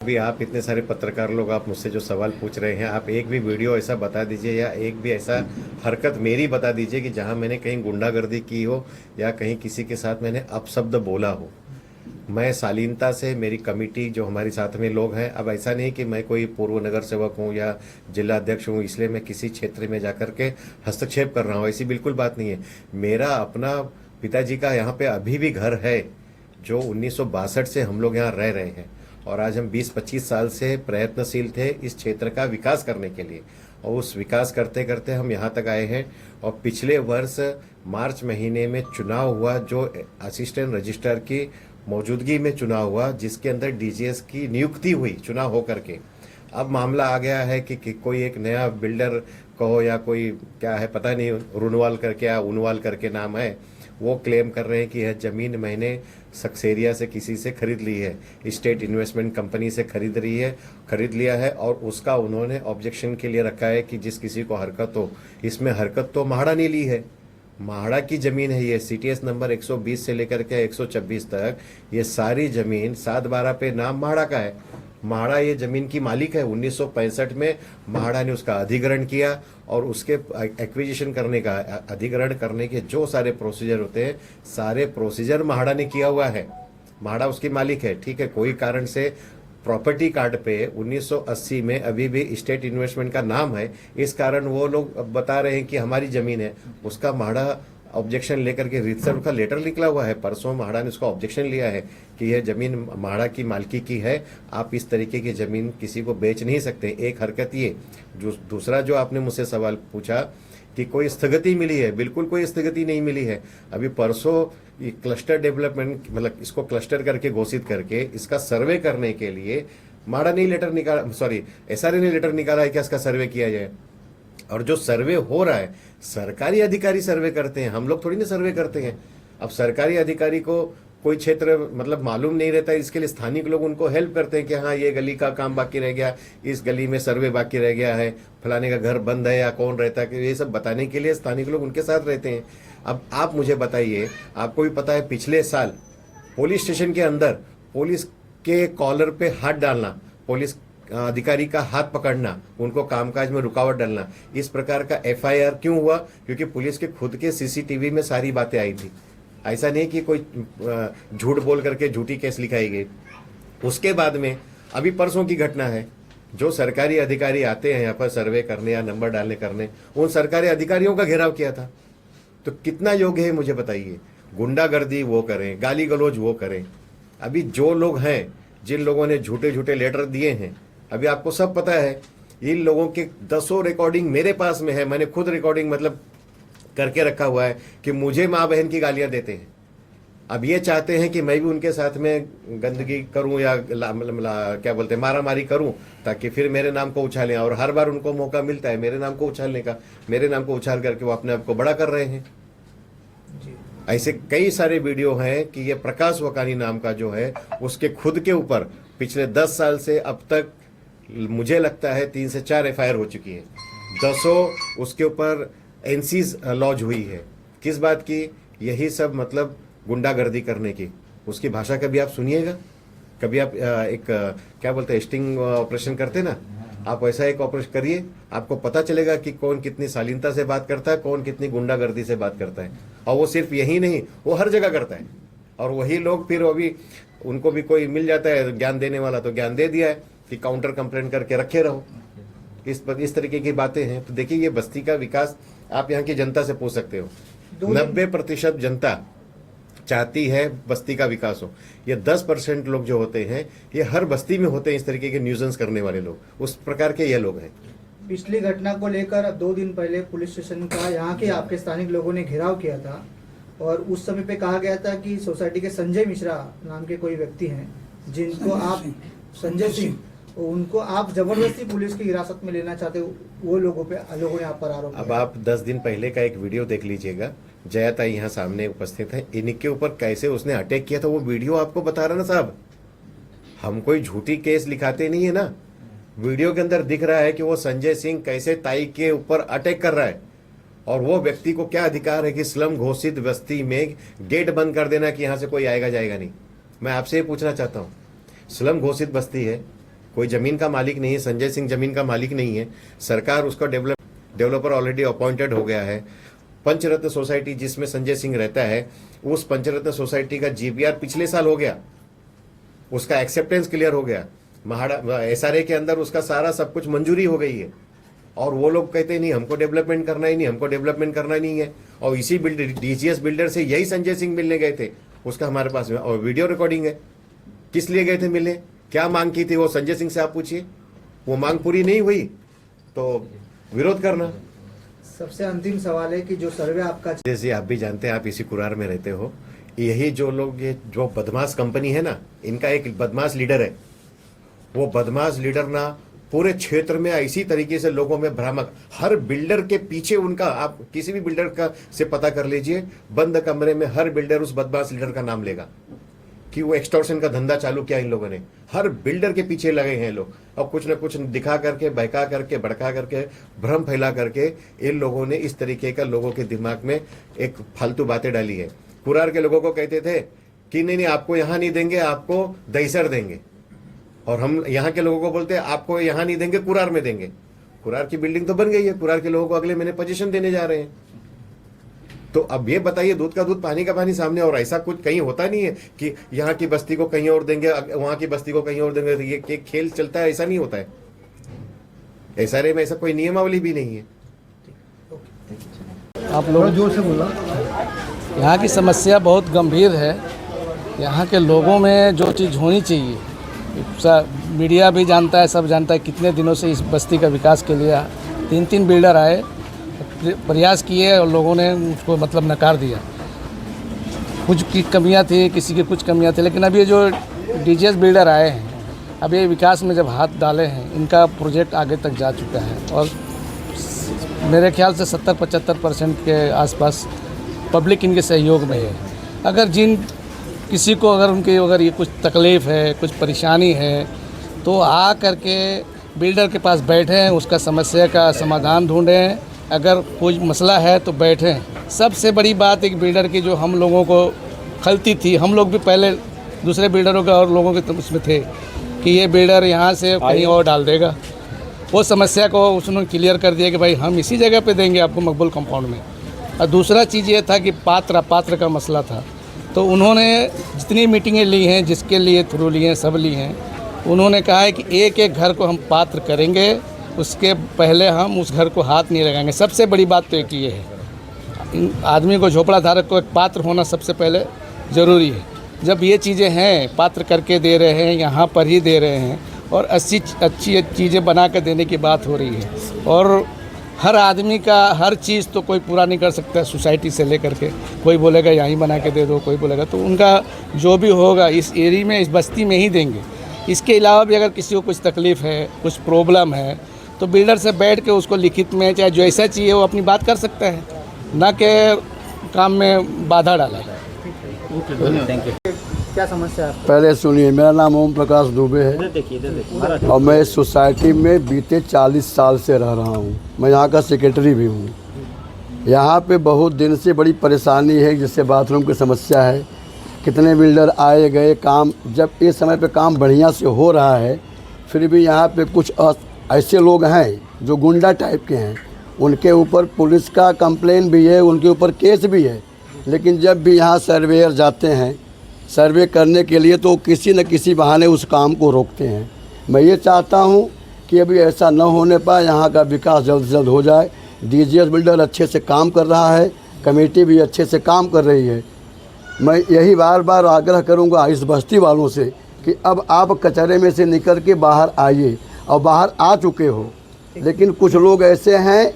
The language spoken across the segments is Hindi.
अभी आप इतने सारे पत्रकार लोग आप मुझसे जो सवाल पूछ रहे हैं, आप एक भी वीडियो ऐसा बता दीजिए या एक भी ऐसा हरकत मेरी बता दीजिए कि जहां मैंने कहीं गुंडागर्दी की हो या कहीं किसी के साथ मैंने अपशब्द बोला हो। मैं शालीनता से, मेरी कमेटी जो हमारी साथ में लोग हैं, अब ऐसा नहीं कि मैं कोई पूर्व नगर सेवक हूं या जिला अध्यक्ष हूं इसलिए मैं किसी क्षेत्र में जाकर के हस्तक्षेप कर रहा हूं, ऐसी बिल्कुल बात नहीं है। मेरा अपना पिताजी का यहाँ पे अभी भी घर है जो 1962 से हम लोग यहाँ रह रहे हैं, और आज हम 20-25 साल से प्रयत्नशील थे इस क्षेत्र का विकास करने के लिए, और उस विकास करते करते हम यहाँ तक आए हैं। और पिछले वर्ष मार्च महीने में चुनाव हुआ, जो असिस्टेंट रजिस्ट्रार की मौजूदगी में चुनाव हुआ, जिसके अंदर डीजीएस की नियुक्ति हुई चुनाव होकर के। अब मामला आ गया है कि कोई एक नया बिल्डर कहो या कोई क्या है पता नहीं, रुनवाल करके या उनवाल करके नाम है, वो क्लेम कर रहे हैं कि यह ज़मीन मैंने सक्सेरिया से किसी से खरीद ली है, स्टेट इन्वेस्टमेंट कंपनी से खरीद लिया है, और उसका उन्होंने ऑब्जेक्शन के लिए रखा है कि जिस किसी को हरकत हो, इसमें हरकत तो म्हाड़ा ने ली है, म्हाड़ा की ज़मीन है ये। सीटीएस नंबर 120 से लेकर के 126 तक ये सारी ज़मीन 7/12 पे नाम म्हाड़ा का है। म्हाड़ा ये ज़मीन की मालिक है। 1965 में म्हाड़ा ने उसका अधिग्रहण किया, और उसके एक्विजिशन करने का, अधिग्रहण करने के जो सारे प्रोसीजर होते हैं, सारे प्रोसीजर म्हाड़ा ने किया हुआ है। म्हाड़ा उसकी मालिक है, ठीक है। कोई कारण से प्रॉपर्टी कार्ड पे 1980 में अभी भी स्टेट इन्वेस्टमेंट का नाम है, इस कारण वो लोग बता रहे हैं कि हमारी ज़मीन है। उसका म्हाड़ा ऑब्जेक्शन लेकर के रीतसर का लेटर निकला हुआ है, परसों म्हाड़ा ने उसका ऑब्जेक्शन लिया है कि यह ज़मीन म्हाड़ा की मालकी की है, आप इस तरीके की ज़मीन किसी को बेच नहीं सकते। एक हरकत ये। जो दूसरा जो आपने मुझसे सवाल पूछा कि कोई स्थगिति मिली है, बिल्कुल कोई स्थगिति नहीं मिली है। अभी परसों ये क्लस्टर डेवलपमेंट, मतलब इसको क्लस्टर करके घोषित करके इसका सर्वे करने के लिए म्हाड़ा ने लेटर निकाला, सॉरी एसआरए ने लेटर निकाला है कि इसका सर्वे किया जाए। और जो सर्वे हो रहा है, सरकारी अधिकारी सर्वे करते हैं, हम लोग थोड़ी ना सर्वे करते हैं। अब सरकारी अधिकारी को कोई क्षेत्र मतलब मालूम नहीं रहता है, इसके लिए स्थानिक लोग उनको हेल्प करते हैं कि हाँ ये गली का काम बाकी रह गया, इस गली में सर्वे बाकी रह गया है, फलाने का घर बंद है या कौन रहता है, ये सब बताने के लिए स्थानिक लोग उनके साथ रहते हैं। अब आप मुझे बताइए, आपको भी पता है पिछले साल पुलिस स्टेशन के अंदर पुलिस के कॉलर पे हाथ डालना, पुलिस अधिकारी का हाथ पकड़ना, उनको कामकाज में रुकावट डालना, इस प्रकार का एफआईआर क्यों हुआ? क्योंकि पुलिस के खुद के सीसीटीवी में सारी बातें आई थी। ऐसा नहीं कि कोई झूठ बोल करके झूठी केस लिखाई गई। उसके बाद में अभी परसों की घटना है, जो सरकारी अधिकारी आते हैं यहाँ पर सर्वे करने या नंबर डालने करने, उन सरकारी अधिकारियों का घेराव किया था। तो कितना योग्य है मुझे बताइए? गुंडागर्दी वो करें, गाली गलौज वो करें। अभी जो लोग हैं, जिन लोगों ने झूठे झूठे लेटर दिए हैं, अभी आपको सब पता है, इन लोगों के 10 रिकॉर्डिंग मेरे पास में है। मैंने खुद रिकॉर्डिंग मतलब करके रखा हुआ है कि मुझे माँ बहन की गालियां देते हैं। अब ये चाहते हैं कि मैं भी उनके साथ में गंदगी करूं या क्या बोलते हैं, मारा मारी करूं, ताकि फिर मेरे नाम को उछालें। और हर बार उनको मौका मिलता है मेरे नाम को उछालने का, मेरे नाम को उछाल करके वो अपने आप को बड़ा कर रहे हैं। ऐसे कई सारे वीडियो हैं कि ये प्रकाश वकानी नाम का जो है, उसके खुद के ऊपर पिछले 10 साल से अब तक मुझे लगता है 3 से 4 एफआईआर हो चुकी है। 10 उसके ऊपर एनसीज लॉन्च हुई है। किस बात की? यही सब मतलब गुंडागर्दी करने की। उसकी भाषा कभी आप सुनिएगा, कभी आप एक क्या बोलते हैं, स्टिंग ऑपरेशन करते ना, आप वैसा एक ऑपरेशन करिए, आपको पता चलेगा कि कौन कितनी शालीनता से बात करता है, कौन कितनी गुंडागर्दी से बात करता है। और वो सिर्फ यही नहीं, वो हर जगह करता है। और वही लोग फिर अभी उनको भी कोई मिल जाता है ज्ञान देने वाला, तो ज्ञान दे दिया है कि काउंटर कंप्लेन करके रखे रहो। इस तरीके की बातें हैं। तो देखिए, ये बस्ती का विकास आप यहाँ की जनता से पूछ सकते हो। 90% जनता चाहती है बस्ती का विकास हो। ये 10% लोग जो होते हैं, ये हर बस्ती में होते हैं इस तरीके के न्यूजेंस करने वाले लोग, उस प्रकार के ये लोग हैं। पिछली घटना को लेकर 2 दिन पहले पुलिस स्टेशन का यहाँ के आपके स्थानिक लोगों ने घेराव किया था, और उस समय पे कहा गया था कि सोसाइटी के संजय मिश्रा नाम के कोई व्यक्ति हैं, जिनको आप संजय सिंह, उनको आप जबरदस्ती पुलिस की हिरासत में लेना चाहते हो, वो लोगों ने आप पर आरोप। अब आप 10 दिन पहले का एक वीडियो देख लीजिएगा, जयाताई यहाँ सामने उपस्थित है, इनके ऊपर कैसे उसने अटैक किया था, वो वीडियो आपको बता रहा ना साहब। हम कोई झूठी केस लिखाते नहीं है ना। वीडियो के अंदर दिख रहा है कि वो संजय सिंह कैसे ताई के ऊपर अटैक कर रहा है। और वो व्यक्ति को क्या अधिकार है कि स्लम घोषित बस्ती में गेट बंद कर देना कि यहाँ से कोई आएगा जाएगा नहीं? मैं आपसे ये पूछना चाहता हूँ, स्लम घोषित बस्ती है, कोई जमीन का मालिक नहीं है, संजय सिंह जमीन का मालिक नहीं है, सरकार उसका डेवलपर ऑलरेडी अपॉइंटेड हो गया है। पंचरत्न सोसाइटी जिसमें संजय सिंह रहता है, उस पंचरत्न सोसाइटी का जीपीआर पिछले साल हो गया, उसका एक्सेप्टेंस क्लियर हो गया, महाड़ा एसआरए के अंदर उसका सारा सब कुछ मंजूरी हो गई है। और वो लोग कहते नहीं हमको डेवलपमेंट करना ही नहीं, हमको डेवलपमेंट करना नहीं है। और इसी डीजीएस बिल्डर से यही संजय सिंह मिलने गए थे, उसका हमारे पास में और वीडियो रिकॉर्डिंग है। किस लिए गए थे मिलने, क्या मांग की थी, वो संजय सिंह से आप पूछिए। वो मांग पूरी नहीं हुई तो विरोध करना। सबसे अंतिम सवाल है कि जो सर्वे आपका, जैसे आप भी जानते हैं, आप इसी कुरार में रहते हो, यही जो लोग, ये जो बदमाश कंपनी है ना, इनका एक बदमाश लीडर है। वो बदमाश लीडर ना पूरे क्षेत्र में इसी तरीके से लोगों में भ्रामक, हर बिल्डर के पीछे उनका, आप किसी भी बिल्डर का से पता कर लीजिए, बंद कमरे में हर बिल्डर उस बदमाश लीडर का नाम लेगा कि वो एक्सटॉर्शन का धंधा चालू किया इन लोगों ने। हर बिल्डर के पीछे लगे हैं लोग, और कुछ न कुछ दिखा करके, बहका करके, भड़का करके, भ्रम फैला करके इन लोगों ने इस तरीके का लोगों के दिमाग में एक फालतू बातें डाली है। कुरार के लोगों को कहते थे कि नहीं आपको यहां नहीं देंगे, आपको दहीसर देंगे, और हम यहाँ के लोगों को बोलते हैं आपको यहाँ नहीं देंगे, कुरार में देंगे। कुरार की बिल्डिंग तो बन गई है, कुरार के लोगों को अगले महीने पोजीशन देने जा रहे हैं। तो अब ये बताइए, दूध का दूध पानी का पानी सामने, और ऐसा कुछ कहीं होता नहीं है कि यहाँ की बस्ती को कहीं और देंगे, वहां की बस्ती को कहीं और देंगे। ये खेल चलता है, ऐसा नहीं होता है। एसआरए में ऐसा कोई नियमावली भी नहीं है। आप लोग जोर से बोला। यहाँ की समस्या बहुत गंभीर है। यहाँ के लोगों में जो चीज़ होनी चाहिए, मीडिया भी जानता है, सब जानता है, कितने दिनों से इस बस्ती का विकास के लिए 3 बिल्डर आए, प्रयास किए और लोगों ने उसको मतलब नकार दिया। कुछ की कमियां थी, किसी की कुछ कमियां थी, लेकिन अब ये जो डीजीएस बिल्डर आए हैं, अब ये विकास में जब हाथ डाले हैं, इनका प्रोजेक्ट आगे तक जा चुका है। और मेरे ख्याल से 70-75% के आसपास पब्लिक इनके सहयोग में है। अगर किसी को अगर ये कुछ तकलीफ़ है, कुछ परेशानी है, तो आ करके बिल्डर के पास बैठें, उसका समस्या का समाधान ढूंढें। अगर कोई मसला है तो बैठें। सबसे बड़ी बात एक बिल्डर की जो हम लोगों को खलती थी, हम लोग भी पहले दूसरे बिल्डरों के और लोगों के उसमें थे कि ये बिल्डर यहाँ से कहीं और डाल देगा। वो समस्या को उसने क्लियर कर दिया कि भाई हम इसी जगह पे देंगे आपको, मकबूल कंपाउंड में। और दूसरा चीज़ ये था कि पात्र का मसला था। तो उन्होंने जितनी मीटिंगें ली हैं, जिसके लिए थ्रू ली हैं, सब ली हैं, उन्होंने कहा है कि एक एक घर को हम पात्र करेंगे, उसके पहले हम उस घर को हाथ नहीं लगाएंगे। सबसे बड़ी बात तो एक ये है, आदमी को, झोपड़ा धारक को एक पात्र होना सबसे पहले ज़रूरी है। जब ये चीज़ें हैं, पात्र करके दे रहे हैं, यहाँ पर ही दे रहे हैं, और अच्छी चीज़ें बना कर देने की बात हो रही है। और हर आदमी का हर चीज़ तो कोई पूरा नहीं कर सकता, सोसाइटी से लेकर के कोई बोलेगा यहीं बना के दे दो, कोई बोलेगा, तो उनका जो भी होगा इस एरिया में, इस बस्ती में ही देंगे। इसके अलावा भी अगर किसी को कुछ तकलीफ़ है, कुछ प्रॉब्लम है, तो बिल्डर से बैठ के उसको लिखित में चाहे जो ऐसा चाहिए वो अपनी बात कर सकता है, ना कि काम में बाधा डाला है। क्या समस्या है? पहले सुनिए, मेरा नाम ओम प्रकाश दुबे है और मैं इस सोसाइटी में बीते 40 साल से रह रहा हूँ। मैं यहाँ का सेक्रेटरी भी हूँ। यहाँ पे बहुत दिन से बड़ी परेशानी है, जैसे बाथरूम की समस्या है। कितने बिल्डर आए गए, काम जब इस समय पे काम बढ़िया से हो रहा है, फिर भी यहाँ पे कुछ ऐसे लोग हैं जो गुंडा टाइप के हैं। उनके ऊपर पुलिस का कंप्लेन भी है, उनके ऊपर केस भी है। लेकिन जब भी यहाँ सर्वेयर जाते हैं सर्वे करने के लिए, तो किसी न किसी बहाने उस काम को रोकते हैं। मैं ये चाहता हूँ कि अभी ऐसा न होने पाए, यहाँ का विकास जल्द से जल्द हो जाए। डीजीएस बिल्डर अच्छे से काम कर रहा है, कमेटी भी अच्छे से काम कर रही है। मैं यही बार बार आग्रह करूँगा इस बस्ती वालों से कि अब आप कचरे में से निकल के बाहर आइए, और बाहर आ चुके हो, लेकिन कुछ लोग ऐसे हैं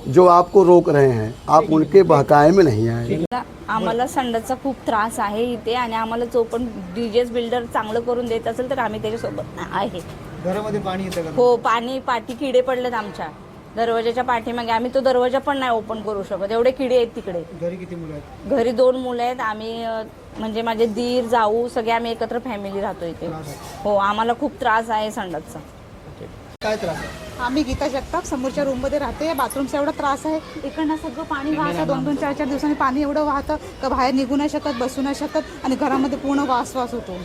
जो आपको रोक रहे हैं, आप उनके बहकावे में नहीं आए। आम्हाला संडासचा खूप त्रास आहे इथे, आणि आम्हाला जो पण डीजीएस बिल्डर चांगलं करून देत असेल तर आम्ही त्याच्यासोबत आहे। घरामध्ये पाणी येतं का? हो, पाणी पाठी किडे पडलेत आमच्या दरवाजाच्या पाठीमागे। आम्ही तो दरवाजा पण नाही ओपन करू शकत, एवढे किडे आहेत तिकडे। घरी किती मुलं आहेत? घरी 2 मुलं आहेत। आम्ही म्हणजे माझे दीर जाऊ सगळे आम्ही एकत्र फॅमिली राहतो इथे। हो, आम्हाला खूप त्रास आहे संडासचा। काय त्रास आहे? आम्ही गीता जगताप समोरच्या रूममध्ये राहते। या बाथरूमचा एवढा त्रास आहे, इकडनं सगळं पाणी वाहतं, 2-2, 4-4 दिवसांनी पाणी एवढं वाहतं का बाहेर निघू नाही शकत, बसू नाही शकत, आणि घरामध्ये पूर्ण वास होतो।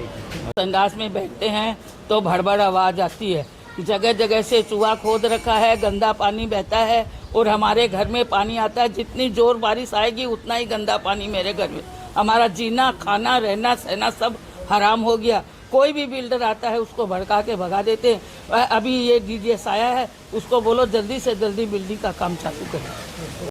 संडास में बैठते हैं तो भड़बड़ आवाज़ आती है, जगह जगह से चूहा खोद रखा है, गंदा पानी बहता है और हमारे घर में पानी आता है। जितनी जोर बारिश आएगी उतना ही गंदा पानी मेरे घर में। हमारा जीना, खाना, रहना सहना सब हराम हो गया। कोई भी बिल्डर आता है उसको भड़का के भगा देते हैं। अभी ये डीजीएस आया है, उसको बोलो जल्दी से जल्दी बिल्डिंग का काम चालू करें।